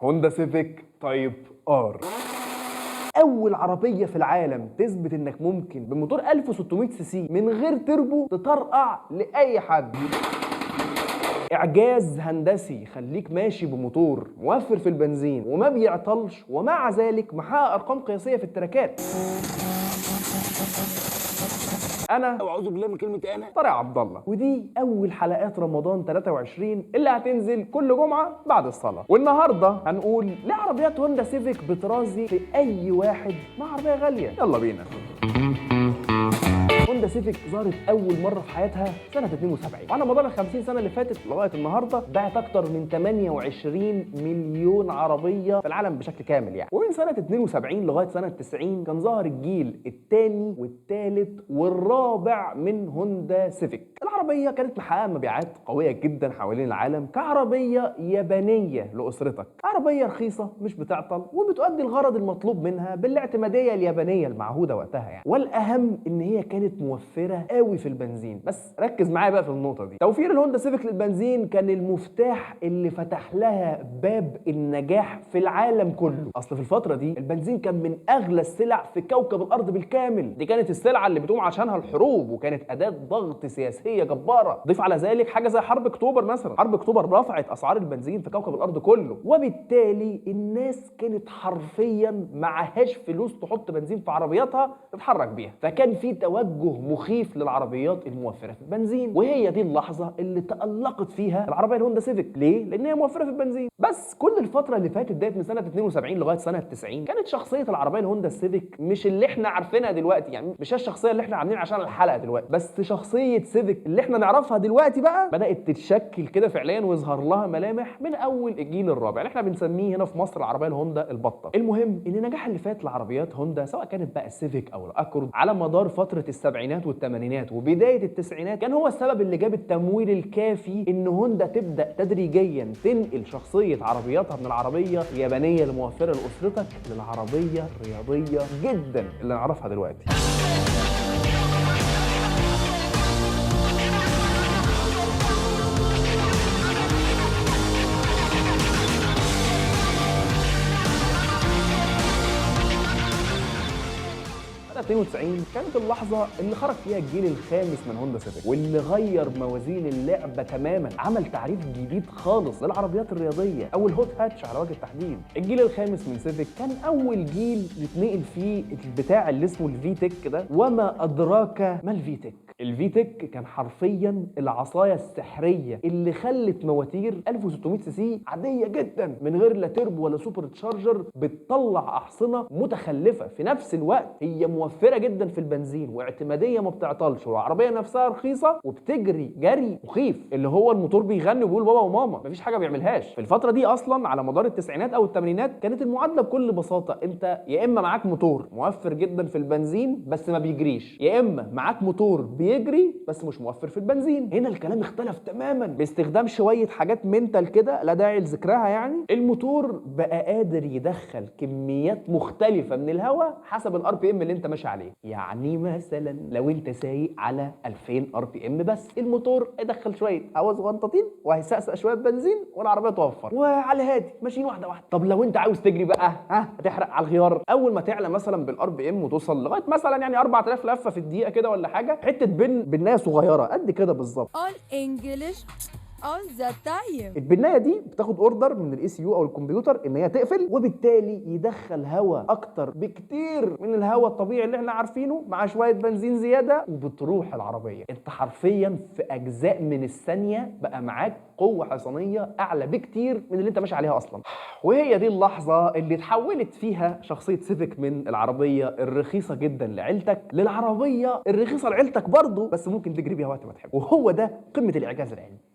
هوندا سيفيك تايب ار، اول عربيه في العالم تثبت انك ممكن بموتور 1600 سي سي من غير تربو تطرقع لاي حد. اعجاز هندسي يخليك ماشي بموتور موفر في البنزين وما بيعطلش، ومع ذلك محقق ارقام قياسيه في التراكات. انا واعوذ بالله من كلمه انا طارق عبد الله، ودي اول حلقات رمضان 23 اللي هتنزل كل جمعه بعد الصلاه. والنهارده هنقول ليه عربيات هوندا سيفيك بترازي في اي واحد مع عربيه غاليه. يلا بينا. هوندا سيفيك ظهرت اول مره في حياتها سنه 72، وعلى مدار ال 50 سنه اللي فاتت لغايه النهارده باعت اكتر من 28 مليون عربيه في العالم بشكل كامل يعني. ومن سنه 72 لغايه سنه 90 كان ظهر الجيل الثاني والثالث والرابع من هوندا سيفيك. العربيه كانت محققه مبيعات قويه جدا حوالين العالم كعربيه يابانيه لاسرتك، عربيه رخيصه مش بتعطل وبتؤدي الغرض المطلوب منها بالاعتماديه اليابانيه المعهوده وقتها يعني. والاهم ان هي كانت موفره قوي في البنزين. بس ركز معايا بقى في النقطه دي، توفير الهوندا سيفيك للبنزين كان المفتاح اللي فتح لها باب النجاح في العالم كله. اصل في الفتره دي البنزين كان من اغلى السلع في كوكب الارض بالكامل، دي كانت السلعه اللي بتقوم عشانها الحروب وكانت اداه ضغط سياسيه جباره. ضيف على ذلك حاجه زي حرب اكتوبر مثلا، حرب اكتوبر رفعت اسعار البنزين في كوكب الارض كله، وبالتالي الناس كانت حرفيا معهاش فلوس تحط بنزين في عربياتها تتحرك بيها، فكان في توجه مخيف للعربيات الموفره في البنزين. وهي دي اللحظه اللي تألقت فيها العربيه الهوندا سيفيك. ليه؟ لان هي موفره في البنزين. بس كل الفتره اللي فاتت ديت من سنه 72 لغايه سنه 90 كانت شخصيه العربيه الهوندا سيفيك مش اللي احنا عارفينها دلوقتي، يعني مش الشخصيه اللي احنا عاملين عشان الحلقه دلوقتي، بس شخصيه سيفيك اللي احنا نعرفها دلوقتي بقى بدات تتشكل كده فعليا ويظهر لها ملامح من اول الجيل الرابع اللي احنا بنسميه هنا في مصر العربيه الهوندا البطه. المهم ان النجاح اللي فات لعربيات هوندا سواء كانت بقى السيفيك او الاكورد على مدار فتره السبعينات والثمانينات وبدايه التسعينات كان هو السبب اللي جاب التمويل الكافي ان هوندا تبدا تدريجيا تنقل شخصيه عربياتها من العربيه اليابانيه الموفره لاسرتك للعربيه الرياضيه جدا اللي نعرفها دلوقتي. 92 كانت اللحظه اللي خرج فيها الجيل الخامس من هوندا سيفيك واللي غير موازين اللعبه تماما، عمل تعريف جديد خالص للعربيات الرياضيه او الهوت هاتش على وجه التحديد. الجيل الخامس من سيفيك كان اول جيل يتنقل فيه البتاع اللي اسمه الفيتك ده، وما ادراك ما الفيتك. الفيتك كان حرفيا العصايه السحريه اللي خلت مواتير 1600 سي سي عاديه جدا من غير لا تربو ولا سوبر تشارجر بتطلع احصنه متخلفه، في نفس الوقت هي موفره جدا في البنزين واعتماديه ما بتعطلش، والعربيه نفسها رخيصه وبتجري جري مخيف اللي هو الموتور بيغني وبيقول بابا وماما، مفيش حاجه بيعملهاش. في الفتره دي اصلا على مدار التسعينات او الثمانينات كانت المعادله بكل بساطه انت يا اما معاك موتور موفر جدا في البنزين بس ما بيجريش، يا اما معاك موتور بيجري بس مش موفر في البنزين. هنا الكلام اختلف تماما باستخدام شويه حاجات منتال كده لا داعي لذكرها يعني. الموتور بقى قادر يدخل كميات مختلفه من الهواء حسب الار بي ام اللي انت ماشي عليه. يعني مثلا لو انت سايق على 2000 ار بي ام بس الموتور هيدخل شويه هواء صغنطاطين وهيسقسق شويه بنزين والعربيه توفر وعلى هادي ماشيين واحده واحده. طب لو انت عاوز تجري بقى هتحرق على الغيار. اول ما تعلى مثلا بالار بي ام وتوصل لغايه مثلا يعني 4000 لفه في الدقيقه كده ولا حاجه، حته بنايه صغيره قد كده بالظبط All English all the time. البنايه دي بتاخد اوردر من الاي سي يو او الكمبيوتر ان هي تقفل، وبالتالي يدخل هواء اكتر بكتير من الهواء الطبيعي اللي احنا عارفينه مع شويه بنزين زياده وبتروح العربيه. انت حرفيا في اجزاء من الثانيه بقى معاك قوه حصانيه اعلى بكتير من اللي انت ماشي عليها اصلا. وهي دي اللحظه اللي اتحولت فيها شخصيه سيفيك من العربيه الرخيصه جدا لعيلتك للعربيه الرخيصه لعيلتك برضه بس ممكن تجري بيها وقت ما تحب. وهو ده قمه الاعجاز العلمي.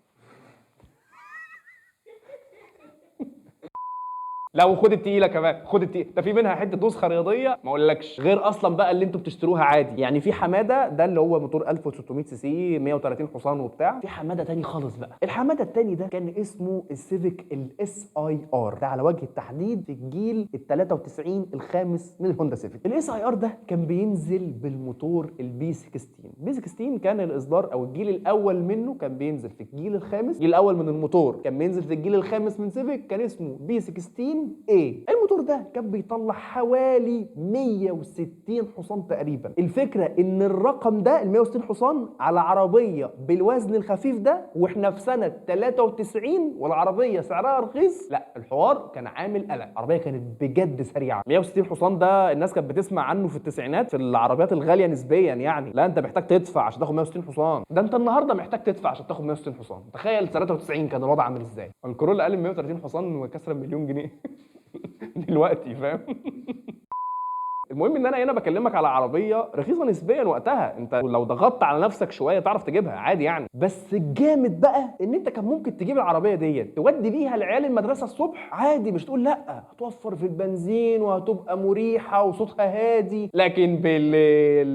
لا وخد التقيله كمان، خد التقيله ده في منها حته نسخه رياضيه ما اقولكش، غير اصلا بقى اللي انتوا بتشتروها عادي. يعني في حماده ده اللي هو موتور 1600 سي سي 130 حصان وبتاع، في حماده تاني خالص بقى. الحماده التاني ده كان اسمه السيفيك الاس اي ار، ده على وجه التحديد في الجيل ال 93 الخامس من الهوندا سيفيك. الاس اي ار ده كان بينزل بالموتور البي 16. بي 16 كان الاصدار او الجيل الاول منه كان بينزل في الجيل الخامس، الجيل الاول من الموتور كان بينزل في الجيل الخامس من سيفيك، كان اسمه بي 16 اي. الموتور ده كان بيطلع حوالي 160 حصان تقريبا. الفكره ان الرقم ده ال 160 حصان على عربيه بالوزن الخفيف ده واحنا في سنه 93 والعربيه سعرها رخيص، لا الحوار كان عامل قلق. العربيه كانت بجد سريعه. 160 حصان ده الناس كانت بتسمع عنه في التسعينات في العربيات الغاليه نسبيا يعني، لا انت محتاج تدفع عشان تاخد 160 حصان، ده انت النهارده محتاج تدفع عشان تاخد 160 حصان. تخيل 93 كان الوضع عامل ازاي. الكورولا اقل من 130 حصان وكسر مليون جنيه دلوقتي فاهم. المهم ان انا هنا بكلمك على عربيه رخيصه نسبيا وقتها، انت لو ضغطت على نفسك شويه تعرف تجيبها عادي يعني. بس الجامد بقى ان انت كان ممكن تجيب العربيه ديت تودي بيها العيال المدرسه الصبح عادي، مش تقول لا هتوفر في البنزين وهتبقى مريحه وصوتها هادي، لكن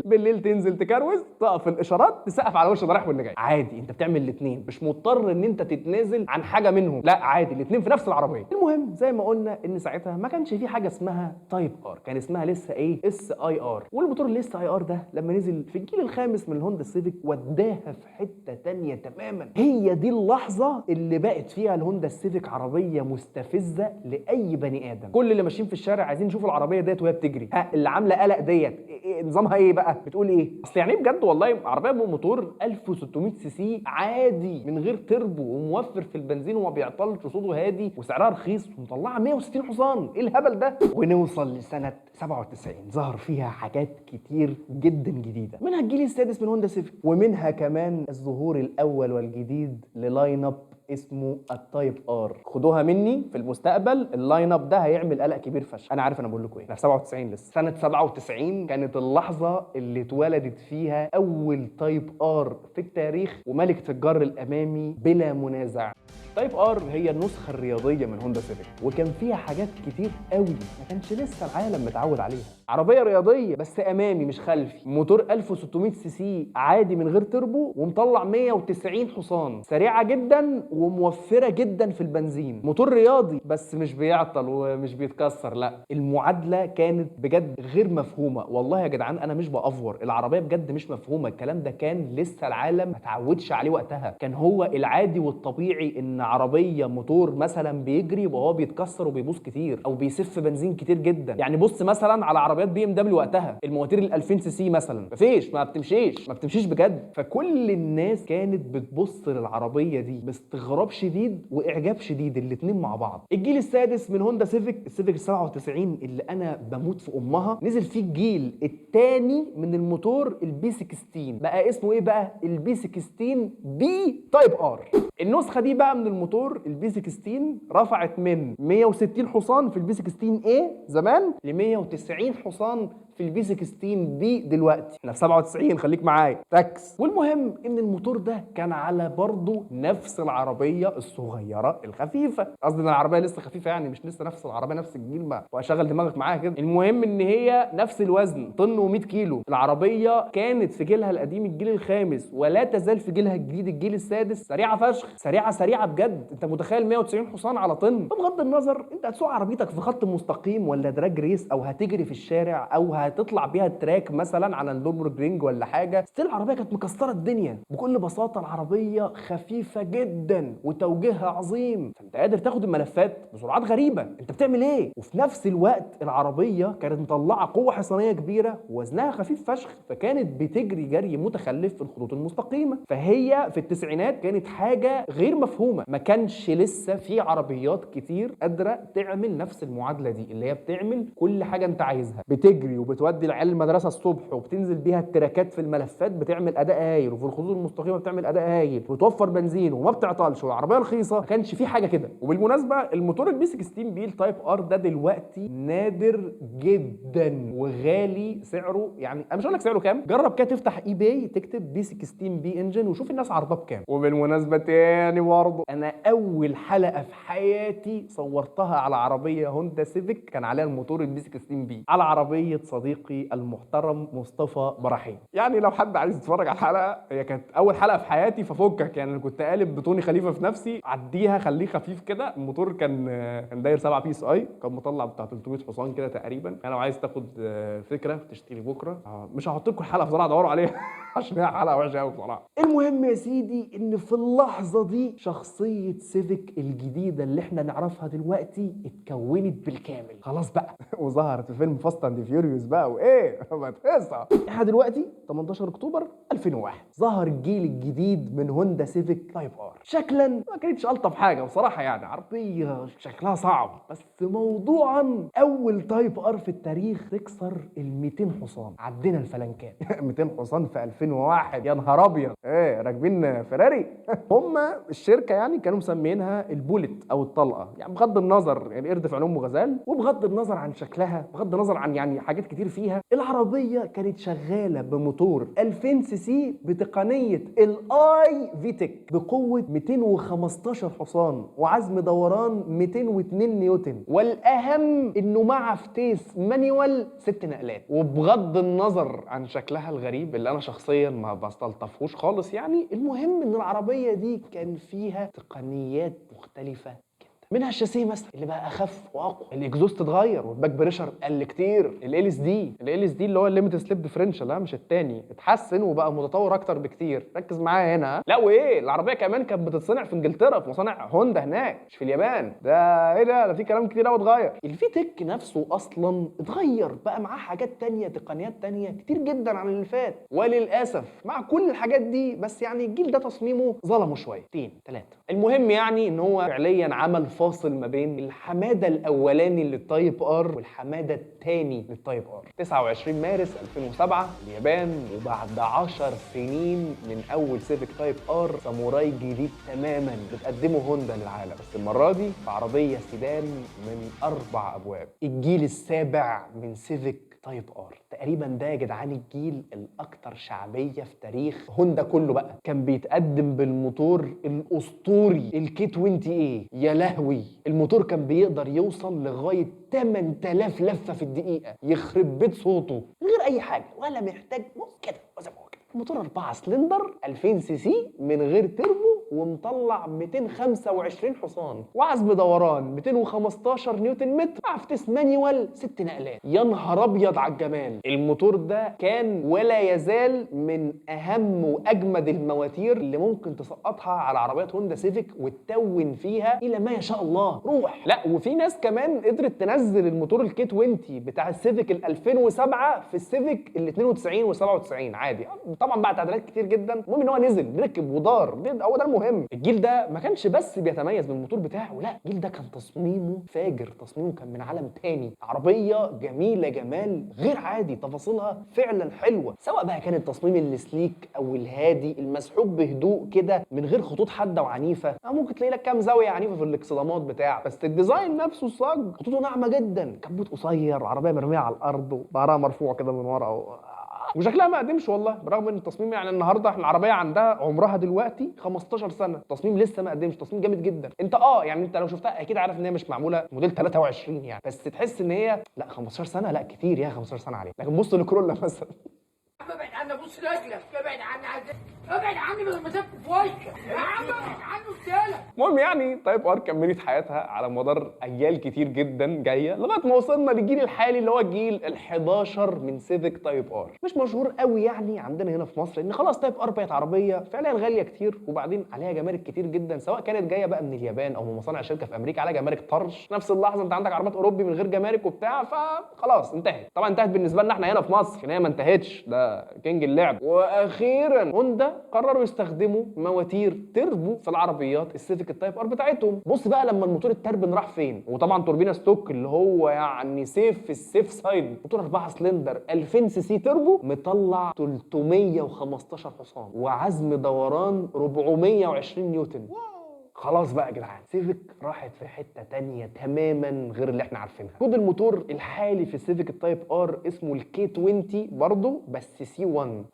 بالليل تنزل تكروز تقف في الاشارات تسقف على وش اللي رايح واللي جاي عادي. انت بتعمل الاثنين، مش مضطر ان انت تتنازل عن حاجه منهم، لا عادي الاثنين في نفس العربيه. المهم زي ما قلنا ان ساعتها ما كانش في حاجه اسمها تايب ار، كان اسمها لسه ايه اس اي ار. والموتور الاس اي ار ده لما نزل في الجيل الخامس من الهوندا السيفيك وداها في حته تانية تماما. هي دي اللحظه اللي بقت فيها الهوندا السيفيك عربيه مستفزه لاي بني ادم. كل اللي ماشيين في الشارع عايزين يشوفوا العربيه ديت وهي بتجري. ها اللي عامله قلق ديت نظامها ايه بقى؟ بتقول ايه؟ اصل يعني بجد والله عربيه بموتور 1600 سي سي عادي من غير تربو وموفر في البنزين وما بيعطلش وصوته هادي وسعرها رخيص ومطلعه 160 حصان، ايه الهبل ده؟ ونوصل لسنه 97 ظهر فيها حاجات كتير جدا جديده، منها الجيل السادس من هوندا سيفيك، ومنها كمان الظهور الاول والجديد للاين اب اسمه التايب ار. خدوها مني في المستقبل اللاين اب ده هيعمل قلق كبير فشخ. انا عارف انا بقول لكم ايه، احنا في 97 لسه. سنه 97 كانت اللحظه اللي اتولدت فيها اول تايب ار في التاريخ وملكه الجر الامامي بلا منازع. تايب ار هي النسخه الرياضيه من هوندا سيفيك، وكان فيها حاجات كتير قوي ما كانش لسه العالم متعود عليها. عربيه رياضيه بس امامي مش خلفي، موتور 1600 سي سي عادي من غير تربو ومطلع 190 حصان، سريعه جدا وموفره جدا في البنزين. موتور رياضي بس مش بيعطل ومش بيتكسر، لا المعادله كانت بجد غير مفهومه. والله يا جدعان انا مش بافور، العربيه بجد مش مفهومه. الكلام ده كان لسه العالم ما اتعودش عليه وقتها، كان هو العادي والطبيعي ان عربيه موتور مثلا بيجري وهو بيتكسر وبيبوظ كتير او بيسف بنزين كتير جدا. يعني بص مثلا على عربيات بي ام دبليو وقتها المواتير ال 2000 سي سي مثلا مفيش، ما بتمشيش بجد. فكل الناس كانت بتبص للعربيه دي باستغراب شديد واعجاب شديد الاثنين مع بعض. الجيل السادس من هوندا سيفيك، السيفيك 97 اللي انا بموت في امها، نزل فيه الجيل الثاني من الموتور البي 16. بقى اسمه ايه بقى؟ البي 16 بي تايب ار. النسخه دي بقى من الموتور البي 16 رفعت من 160 حصان في البي 16 اي زمان ل 190 حصان في البي 16 بي دلوقتي. احنا في 97 خليك معايا ركز. والمهم ان الموتور ده كان على برضه نفس العربيه الصغيره الخفيفه، قصدي ان العربيه لسه خفيفه يعني مش لسه نفس العربيه نفس الجيل بقى واشغل دماغك معاها كده. المهم ان هي نفس الوزن طن و100 كيلو. العربيه كانت في جيلها القديم الجيل الخامس ولا تزال في جيلها الجديد الجيل السادس سريعه فشخ، سريعه بجد. انت متخيل 190 حصان على طن؟ بغض النظر انت هتسوق عربيتك في خط مستقيم ولا دراج ريس او هتجري في الشارع او هتطلع بيها التراك مثلا على النوربورجرينج ولا حاجه، ستيل العربيه كانت مكسره الدنيا. بكل بساطه العربيه خفيفه جدا وتوجيهها عظيم، فانت قادر تاخد الملفات بسرعات غريبه. انت بتعمل ايه؟ وفي نفس الوقت العربيه كانت مطلعه قوه حصانيه كبيره ووزنها خفيف فشخ، فكانت بتجري جري متخلف في الخطوط المستقيمه. فهي في التسعينات كانت حاجه غير مفهومه، ما كانش لسه في عربيات كتير قادره تعمل نفس المعادله دي، اللي هي بتعمل كل حاجه انت عايزها، بتجري وبتودي العيال المدرسه الصبح وبتنزل بيها التراكات في الملفات بتعمل اداء هايل، وفي الخطوط المستقيمه بتعمل اداء هايل وتوفر بنزين وما بتعطلش والعربيه رخيصه. ما كانش في حاجه كده. وبالمناسبه الموتور البي 16 بي التايب ار ده دلوقتي نادر جدا وغالي سعره. يعني انا مش هقول لك سعره كام، جرب كده تفتح اي باي تكتب بي 16 بي انجن وشوف الناس عارضاه بكام. وبالمناسبه تاني برضه انا انا اول حلقه في حياتي صورتها على عربيه هوندا سيفيك كان عليها الموتور البي 16 بي على عربيه صديقي المحترم مصطفى براحين. يعني لو حد عايز يتفرج على الحلقه، هي كانت اول حلقه في حياتي ففكك، يعني انا كنت قالب بتوني خليفه في نفسي، عديها خليه خفيف كده. الموتور كان داير 7 بي اس اي، كان مطلع بتاع 300 حصان كده تقريبا. يعني لو عايز تاخد فكره تشتري بكره. مش هحط لكم الحلقه بصراحه دوروا عليها عشان هي حلقه وحشه قوي بصراحه. المهم يا سيدي ان في اللحظه دي شخصيه سيفيك الجديده اللي احنا نعرفها دلوقتي اتكونت بالكامل خلاص بقى وظهرت في فيلم فاست اند فيوريوس بقى وايه ما تقصى. احنا دلوقتي 18 اكتوبر 2001 ظهر الجيل الجديد من هوندا سيفيك تايب ار. شكلا ما كانتش الطف حاجه بصراحه، يعني عربيه شكلها صعب، بس موضوعا اول تايب ار في التاريخ تكسر ال 200 حصان. عدينا الفلنكات 200 حصان في 2001 يا نهار ابيض، ايه راكبين فيراري هم الشركه يعني كانوا مسمينها البوليت او الطلقه، يعني بغض النظر يعني قرد في علوم غزال، وبغض النظر عن شكلها، بغض النظر عن يعني حاجات كتير فيها، العربيه كانت شغاله بموتور 2000 سي سي بتقنيه الاي فيتك بقوه 215 حصان وعزم دوران 202 نيوتن، والاهم انه مع فتيس مانيوال 6 نقلات. وبغض النظر عن شكلها الغريب اللي انا شخصيا ما بستلطفوش خالص، يعني المهم ان العربيه دي كان فيها تقنيات مختلفه جدا. منها الشاسيه مثلا اللي بقى اخف واقوى، الاكزوست اتغير والباك بريشر قل كتير، ال اس دي اللي هو الليميت سليب ديفرنشال مش التاني، اتحسن وبقى متطور اكتر بكتير. ركز معايا هنا. لا وايه، العربيه كمان كانت بتتصنع في انجلترا في مصانع هوندا هناك مش في اليابان. ده ايه ده في كلام كتير قوي اتغير. الفيتك نفسه اصلا اتغير بقى معاه حاجات تانية، تقنيات تانية كتير جدا عن اللي فات. وللاسف مع كل الحاجات دي بس يعني الجيل ده تصميمه ظلمه شويتين ثلاثه. المهم يعني ان هو فعليا عمل فاصل ما بين الحماده الاولاني للتايب ار والحماده الثاني للتايب ار. 29 مارس 2007 اليابان، وبعد 10 سنين من اول سيفيك تايب ار ساموراي جديد تماما بتقدمه هوندا للعالم، بس المره دي في عربيه سيدان من 4 ابواب، الجيل السابع من سيفيك تايب ار. تقريبا ده يا جدعان الجيل الاكثر شعبيه في تاريخ هوندا كله بقى. كان بيتقدم بالموتور الاسطوري الكي 20 اي. يا لهوي الموتور كان بيقدر يوصل لغايه 8000 لفه في الدقيقه، يخرب بيت صوته من غير اي حاجه ولا محتاج بص كده زي ما هو كده. موتور 4 سلندر 2000 سي سي من غير تربو ومطلع 225 حصان وعزم دوران 215 نيوتن متر مع فتيس مانيوال 6 نقلات. يا نهار ابيض على الجمال. الموتور ده كان ولا يزال من اهم واجمد المواتير اللي ممكن تسقطها على عربيات هوندا سيفيك وتتون فيها الى ما يشاء الله روح. لا وفي ناس كمان قدرت تنزل الموتور الكي 20 بتاع السيفيك ال 2007 في السيفيك ال 92 و97 عادي. طبعا بعد تعديلات كتير جدا، المهم ان هو نزل ركب ودار، هو ده المهم. الجيل ده ما كانش بس بيتميز بالموتور بتاعه، لا الجيل ده كان تصميمه فاجر، تصميمه كان من عالم تاني. عربيه جميله جمال غير عادي، تفاصيلها فعلا حلوه، سواء بقى كان التصميم السليك او الهادي المسحوب بهدوء كده من غير خطوط حاده وعنيفه، او ممكن تلاقي لك كام زاويه عنيفه في الاكسدامات بتاع، بس الديزاين نفسه صاج، خطوطه ناعمه جدا، كبوت قصير، عربيه مرميه على الارض وظهرها مرفوع كده من ورا وشكلها ما قدمش والله، برغم ان التصميم يعني النهارده احنا العربيه عندها عمرها دلوقتي 15 سنه، التصميم لسه ما قدمش، تصميم جامد جدا. انت يعني انت لو شفتها اكيد عارف ان هي مش معموله موديل 23 يعني، بس تحس ان هي لا 15 سنه لا كتير يا 15 سنه عليها. لكن بص لكرولا مثلا ابعد عني، بص رجلك، ابعد عني، ابعد عني بدل ما تبكي في وشك يا عم، ابعد عنه رساله. المهم يعني تايب ار كملت حياتها على مدار اجيال كتير جدا جايه لغايه ما وصلنا للجيل الحالي اللي هو الجيل ال11 من سيفيك تايب ار. مش مشهور قوي يعني عندنا هنا في مصر، ان خلاص تايب ار بقت عربيه فعلا غاليه كتير، وبعدين عليها جمارك كتير جدا، سواء كانت جايه بقى من اليابان او من مصانع شركه في امريكا عليها جمارك طرش. نفس اللحظه انت عندك عربيات اوروبي من غير جمارك وبتاع، فخلاص انتهت. طبعا انتهت بالنسبه لنا احنا هنا في مصر، عشان هي ما انتهتش، ده كينج اللعب. واخيرا هوندا قرروا يستخدموا مواتير تربو في العربيات السيفيك التايب ار بتاعتهم. بص بقى لما الموتور التربن راح فين، وطبعا توربينا ستوك اللي هو يعني سيف في السيف سايد. موتور 4 سلندر 2000 سي سي تربو مطلع 315 حصان وعزم دوران 420 نيوتن. خلاص بقى يا جدعان سيفيك راحت في حته تانية تماما غير اللي احنا عارفينها. كود الموتور الحالي في السيفيك التايب ار اسمه الكي 20 برضه، بس سي 1.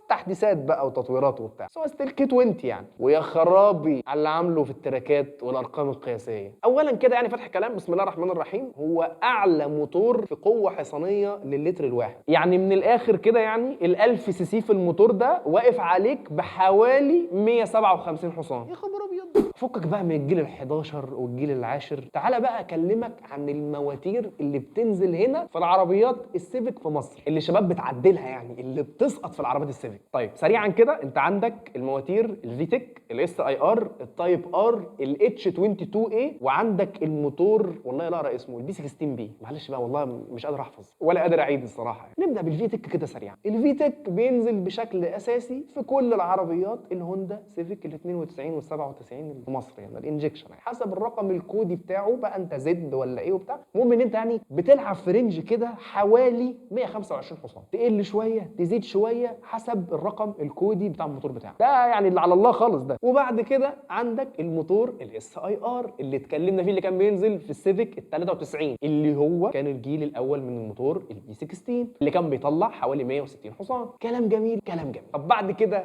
تحديثات بقى وتطويرات وبتاع، بس هو ستيل كي 20 يعني. ويا خرابي على اللي عامله في التراكات والارقام القياسيه. اولا كده يعني فتح كلام، بسم الله الرحمن الرحيم، هو اعلى موتور في قوه حصانيه للتر الواحد. يعني من الاخر كده يعني ال1000 سي سي في الموتور ده واقف عليك بحوالي 157 حصان. يا خبر ابيض. فكك بقى من الجيل ال11 والجيل العاشر، تعالى بقى اكلمك عن المواتير اللي بتنزل هنا في العربيات السيفيك في مصر، اللي شباب بتعدلها يعني، اللي بتسقط في العربيات السيفيك. طيب سريعا كده، انت عندك المواتير الفيتك، الاس اي ار، التايب ار، الاتش 22 اي، وعندك الموتور والله لا اقرا اسمه البي 16 بي. معلش بقى والله مش قادر احفظ ولا قادر اعيد الصراحه يعني. نبدا بالفيتك كده سريعا. الفيتك بينزل بشكل اساسي في كل العربيات الهوندا سيفيك ال 92 وال 97 اللي في مصر يعني، الانجكشن يعني حسب الرقم الكودي بتاعه بقى، انت زد ولا ايه وبتاع. المهم ان انت يعني بتلعب في رينج كده حوالي 125 حصان، تقل شويه تزيد شويه حسب الرقم الكودي بتاع الموتور بتاعك ده يعني، اللي على الله خالص ده. وبعد كده عندك الموتور الاس اي ار اللي اتكلمنا فيه، اللي كان بينزل في السيفيك ال 93، اللي هو كان الجيل الاول من الموتور البي 16 اللي كان بيطلع حوالي 160 حصان. كلام جميل كلام جميل. طب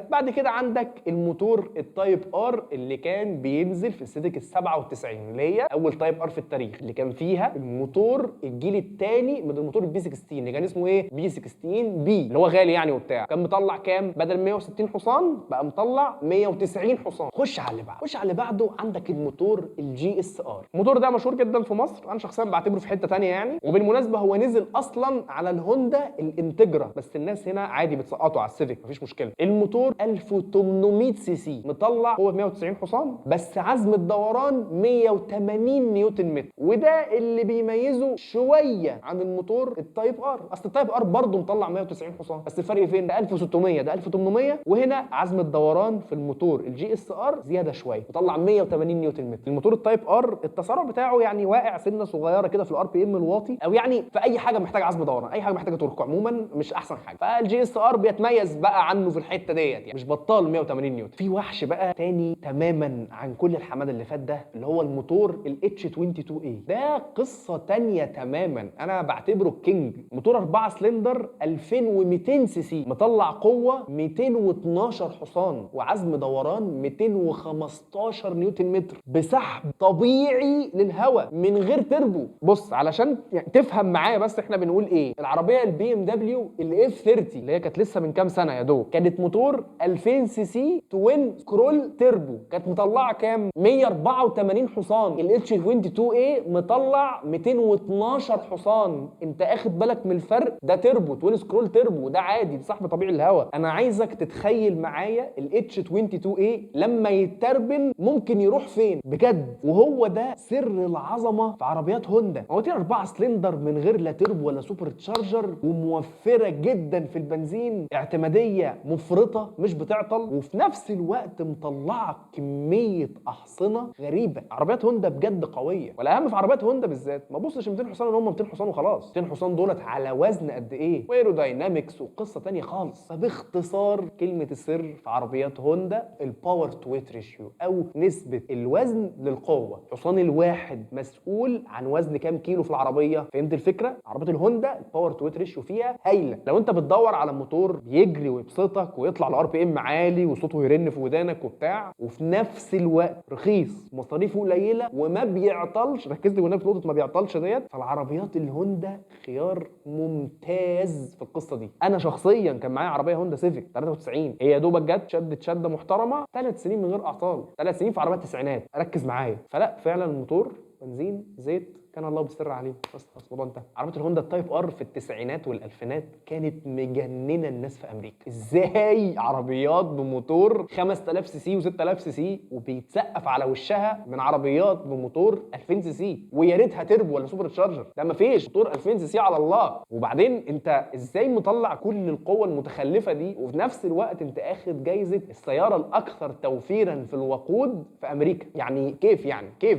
بعد كده عندك الموتور التايب ار اللي كان بينزل في السيفيك ال 97، اللي هي اول تايب ار في التاريخ، اللي كان فيها الموتور الجيل الثاني من الموتور البي 16 اللي كان اسمه ايه؟ بي 16 بي، اللي هو غالي يعني وبتاع. كان مطلع كام؟ بدل 160 حصان بقى مطلع 190 حصان. خش على اللي بعده. عندك الموتور الجي اس ار. الموتور ده مشهور جدا في مصر، انا شخصيا بعتبره في حته ثانيه يعني. وبالمناسبه هو نزل اصلا على الهوندا الانتجرا، بس الناس هنا عادي بتسقطه على السيفيك مفيش مشكله. الموتور 1800 سي سي، مطلع هو 190 حصان، بس عزم الدوران 180 نيوتن متر، وده اللي بيميزه شويه عن الموتور التايب ار. اصل التايب ار برضه مطلع 190 حصان، بس الفرق فين؟ ده 1600 ده 1800، وهنا عزم الدوران في الموتور الجي اس ار زياده شويه، مطلع 180 نيوتن متر. الموتور التايب ار التسارع بتاعه يعني واقع سنه صغيره كده في الار بي ام الواطي، او يعني في اي حاجه محتاجه عزم دوران، اي حاجه محتاجه تورك عموما مش احسن حاجه. فالجي اس ار بيتميز بقى عنه في الحته ديت يعني، مش بطال 180 نيوتن. في وحش بقى تاني تماما عن كل الحماده اللي فات ده، اللي هو الموتور الاتش 22 اي. ده قصه تانيه تماما، انا بعتبره الكينج. موتور 4 سلندر 2200 سي سي، مطلع قوه 212 حصان، وعزم دوران 215 نيوتن متر، بسحب طبيعي للهواء من غير تربو. بص علشان يعني تفهم معايا بس احنا بنقول ايه. العربيه البي ام دبليو الاف 30 اللي هي كانت لسه من كام سنه يا دوب، كانت موتور 2000 سي سي توين سكرول تربو، كانت مطلعه كام؟ 184 حصان. الاتش 22 اي مطلع 212 حصان. انت اخد بالك من الفرق؟ ده تربو توين سكرول تربو، ده عادي، ده سحب طبيعي الهواء. انا عايزك تتخيل معايا الاتش 22 اي لما يتربن ممكن يروح فين بجد. وهو ده سر العظمه في عربيات هوندا. مواتير 4 سلندر من غير لا تربو ولا سوبر تشارجر، وموفره جدا في البنزين، اعتماديه مفرطه مش بتعطل، وفي نفس الوقت مطلعه كميه احصنه غريبه. عربيات هوندا بجد قويه، والاهم في عربيات هوندا بالذات ما بصش 200 حصان ان هم 200 حصان وخلاص. 200 حصان دولت على وزن قد ايه، وايروداينامكس وقصه ثانيه خالص. فباختصار كلمه السر في عربيات هوندا الباور تو ويت ريشيو، او نسبه الوزن للقوه. الحصان الواحد مسؤول عن وزن كام كيلو في العربيه. فهمت الفكره؟ عربيات الهوندا الباور تو ويت ريشيو فيها هايله. لو انت بتدور على موتور بيجري ويبسطك ويطلع الار بي ام عالي وصوته يرن في ودانك وبتاع، وفي نفس الوقت رخيص مصاريفه قليله وما بيعطلش، ركز لي والنبي في نقطه ما بيعطلش ديت، فالعربيات الهوندا خيار ممتاز في القصه دي. انا شخصيا كان معايا عربيه هوندا سيفيك 93، هي يا دوبك جت شدت شده محترمه، 3 سنين من غير اعطال، 3 سنين في عربيات التسعينات، ركز معايا. فلا فعلا الموتور بنزين زيت كان الله بالسر عليه. بس الموضوع انتهى. عربيه الهوندا التايب ار في التسعينات والالفينات كانت مجننه الناس في امريكا. ازاي عربيات بموتور 5000 سي سي و6000 سي سي وبيتسقف على وشها من عربيات بموتور 2000 سي سي، ويا ريتها تربو ولا سوبر تشارجر، ده مفيش، موتور 2000 سي سي على الله. وبعدين انت ازاي مطلع كل القوه المتخلفه دي، وفي نفس الوقت انت اخد جايزه السياره الاكثر توفيرا في الوقود في امريكا؟ يعني كيف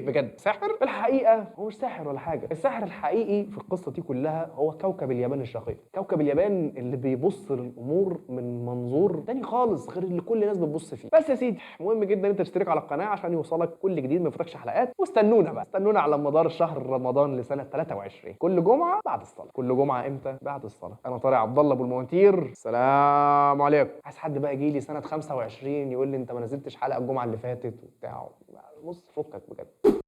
بجد؟ ساحر؟ في الحقيقه هو مش ساحر سحر ولا حاجه، السحر الحقيقي في القصه دي كلها هو كوكب اليابان الشقيق، كوكب اليابان اللي بيبص للامور من منظور تاني خالص غير اللي كل الناس بتبص فيه. بس يا سيدي مهم جدا انت تشترك على القناه عشان يوصلك كل جديد، ما يفوتكش حلقات، واستنونا بقى، استنونا على مدار شهر رمضان لسنه 23 كل جمعه بعد الصلاه. كل جمعه امتى؟ بعد الصلاه. انا طارق عبد الله ابو المواتير، سلام عليكم. عايز حد بقى يجي لي سنه 25 يقول لي انت ما نزلتش حلقه الجمعه اللي فاتت وبتاع، بص فكك بجد.